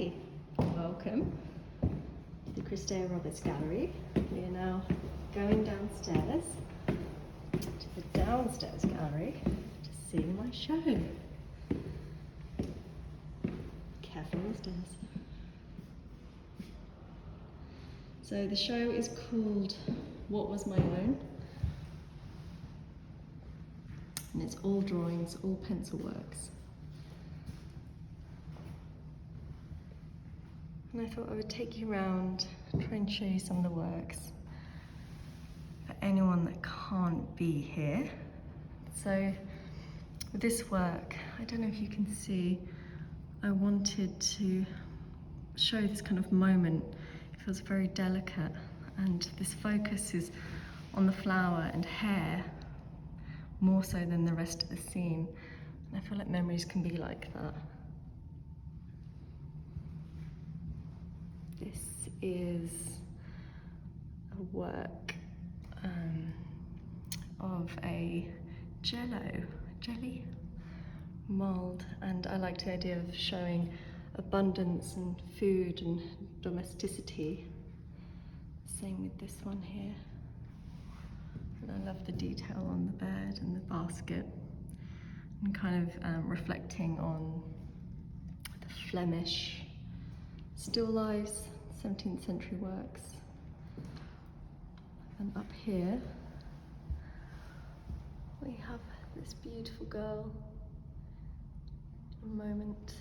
Hi, welcome to the Cristea Roberts Gallery. We are now going downstairs to the downstairs gallery to see my show. Careful on the stairs. So the show is called What Was My Own? And it's all drawings, all pencil works. And I thought I would take you around, try and show you some of the works for anyone that can't be here. So with this work, I don't know if you can see, I wanted to show this kind of moment. It feels very delicate, and this focus is on the flower and hair more so than the rest of the scene. And I feel like memories can be like that. This is a work of a jelly mold, and I liked the idea of showing abundance and food and domesticity. Same with this one here. And I love the detail on the bed and the basket, and kind of reflecting on the Flemish still lifes, 17th century works. And up here we have this beautiful girl. A moment.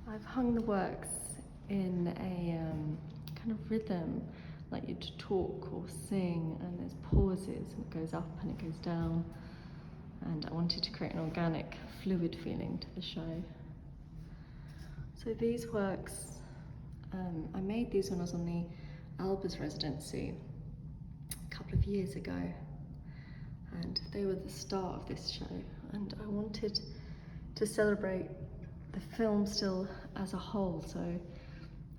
I've hung the works in a kind of rhythm, like you'd talk or sing, and there's pauses, and it goes up and it goes down. And I wanted to create an organic, fluid feeling to the show. So these works, I made these when I was on the Albers residency a couple of years ago, and they were the start of this show. And I wanted to celebrate the film still as a whole, so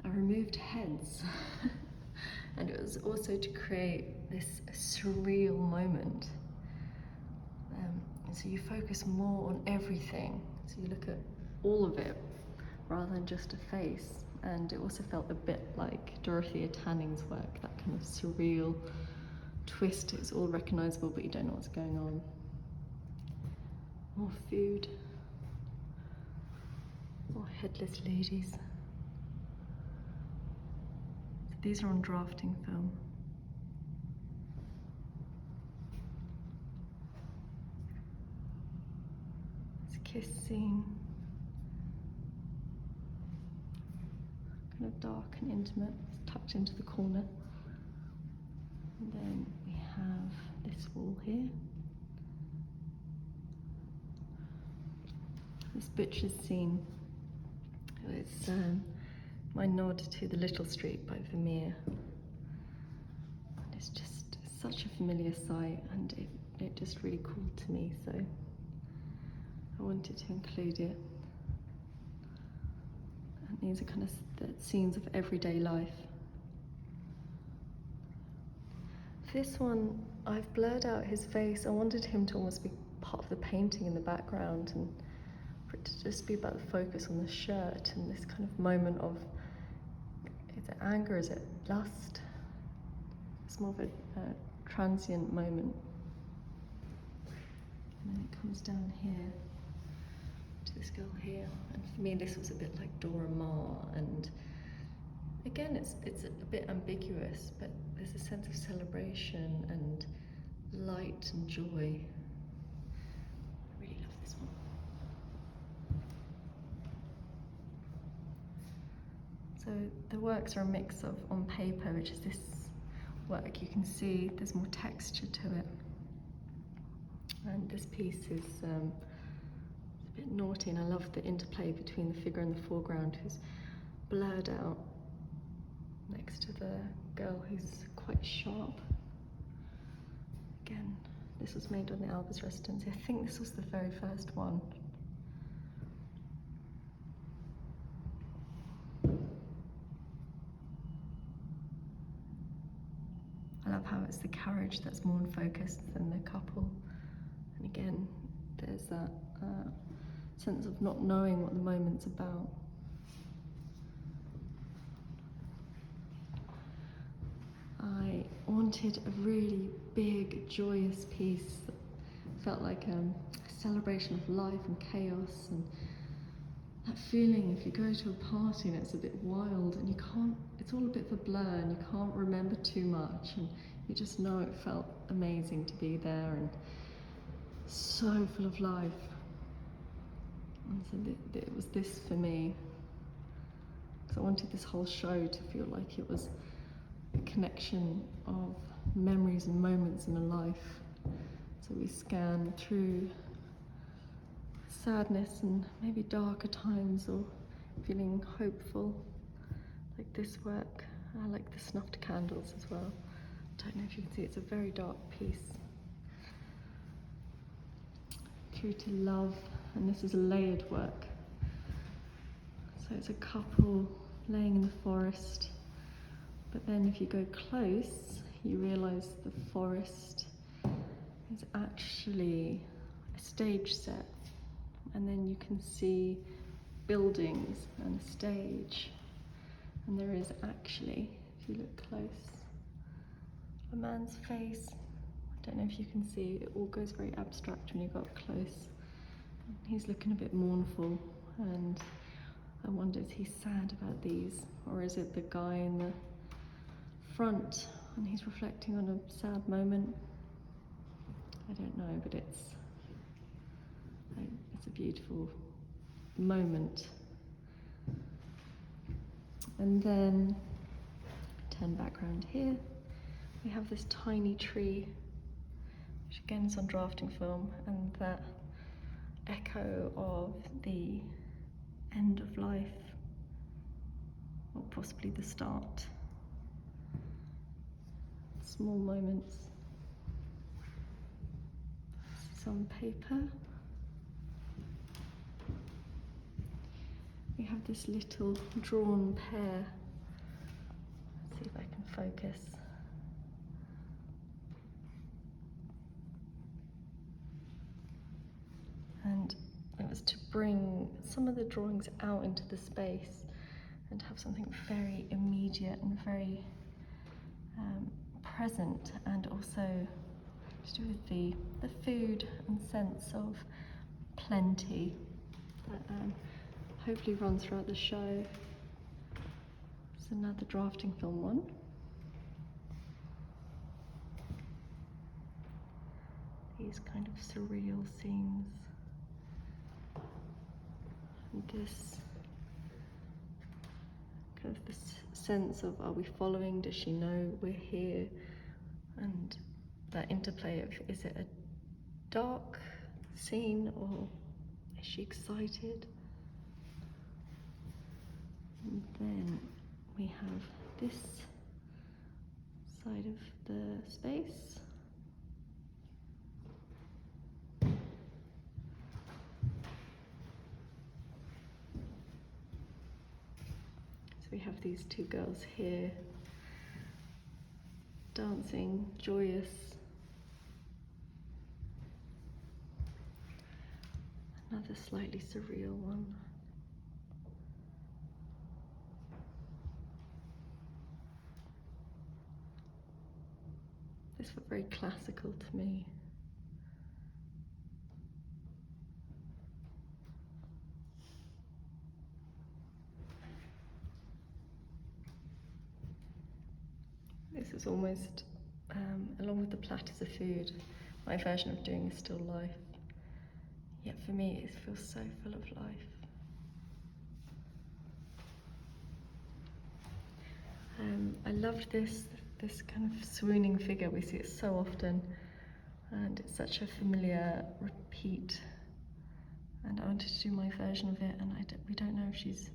I removed heads. And it was also to create this surreal moment. And so you focus more on everything, so you look at all of it rather than just a face. And it also felt a bit like Dorothea Tanning's work, that kind of surreal twist. It's all recognisable, but you don't know what's going on. More food. More headless ladies. So these are on drafting film. It's a kiss scene. Kind of dark and intimate, it's tucked into the corner. And then we have this wall here. This butcher's scene. It's my nod to The Little Street by Vermeer. And it's just such a familiar sight, and it just really called to me, so I wanted to include it. And these are kind of the scenes of everyday life. This one, I've blurred out his face. I wanted him to almost be part of the painting in the background, and for it to just be about the focus on the shirt and this kind of moment of, is it anger, is it lust? It's more of a transient moment. And then it comes down here to this girl here, and for me this was a bit like Dora Maar, and again it's a bit ambiguous, but there's a sense of celebration and light and joy. I really love this one. So the works are a mix of on paper, which is this work, you can see there's more texture to it. And this piece is a bit naughty, and I love the interplay between the figure in the foreground who's blurred out next to the girl who's quite sharp. Again, this was made on the Albers residency. I think this was the very first one. I love how it's the carriage that's more in focus than the couple. And again, there's that sense of not knowing what the moment's about. wanted a really big, joyous piece that felt like a celebration of life and chaos, and that feeling if you go to a party and it's a bit wild and you can't, it's all a bit of a blur and you can't remember too much, and you just know it felt amazing to be there and so full of life. And so it was this for me, because I wanted this whole show to feel like it was a connection of memories and moments in my life. So we scan through sadness and maybe darker times, or feeling hopeful, like this work. I like the snuffed candles as well. Don't know if you can see, it's a very dark piece. Through to love, and this is a layered work. So it's a couple laying in the forest, but then if you go close, you realise the forest is actually a stage set, and then you can see buildings and a stage, and there is actually, if you look close, a man's face. I don't know if you can see, it all goes very abstract when you go up close. He's looking a bit mournful, and I wonder, is he sad about these, or is it the guy in the front and he's reflecting on a sad moment? I don't know, but it's a beautiful moment. And then turn background here, we have this tiny tree, which again is on drafting film, and that echo of the end of life, or possibly the start. Small moments. This is on paper. We have this little drawn pear. Let's see if I can focus. And it was to bring some of the drawings out into the space and have something very immediate and very present, and also to do with the food and sense of plenty that hopefully runs throughout the show. It's another drafting film one. These kind of surreal scenes. And this kind of this sense of, are we following? Does she know we're here? And that interplay of, is it a dark scene or is she excited? And then we have this side of the space. We have these two girls here, dancing, joyous. Another slightly surreal one. This felt very classical to me. This is almost, along with the platters of food, my version of doing a still life. Yet for me, it feels so full of life. I loved this kind of swooning figure. We see it so often, and it's such a familiar repeat. And I wanted to do my version of it, and we don't know if she's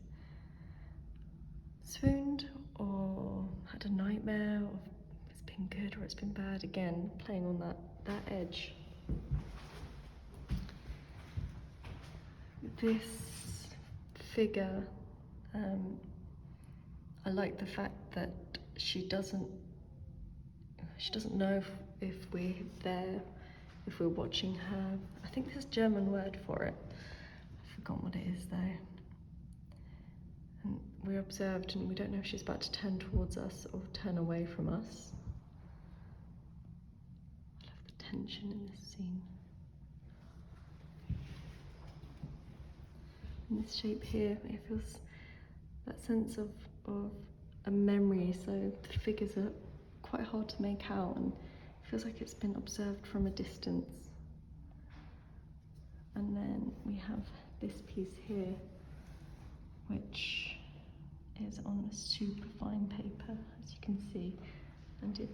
swooned or had a nightmare, or it's been good or it's been bad. Again, playing on that edge. This figure, I like the fact that she doesn't know if we're there, if we're watching her. I think there's a German word for it. I've forgotten what it is though. And we're observed, and we don't know if she's about to turn towards us or turn away from us. tension in this scene. And this shape here, it feels that sense of a memory, so the figures are quite hard to make out and it feels like it's been observed from a distance. And then we have this piece here, which is on a super fine paper, as you can see, and it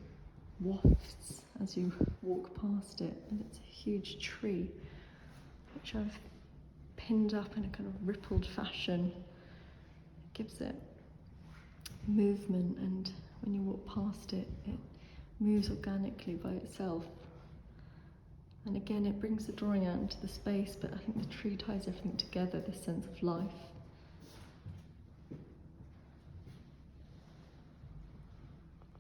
wafts as you walk past it, and it's a huge tree, which I've pinned up in a kind of rippled fashion. It gives it movement, and when you walk past it, it moves organically by itself. And again, it brings the drawing out into the space, but I think the tree ties everything together, this sense of life.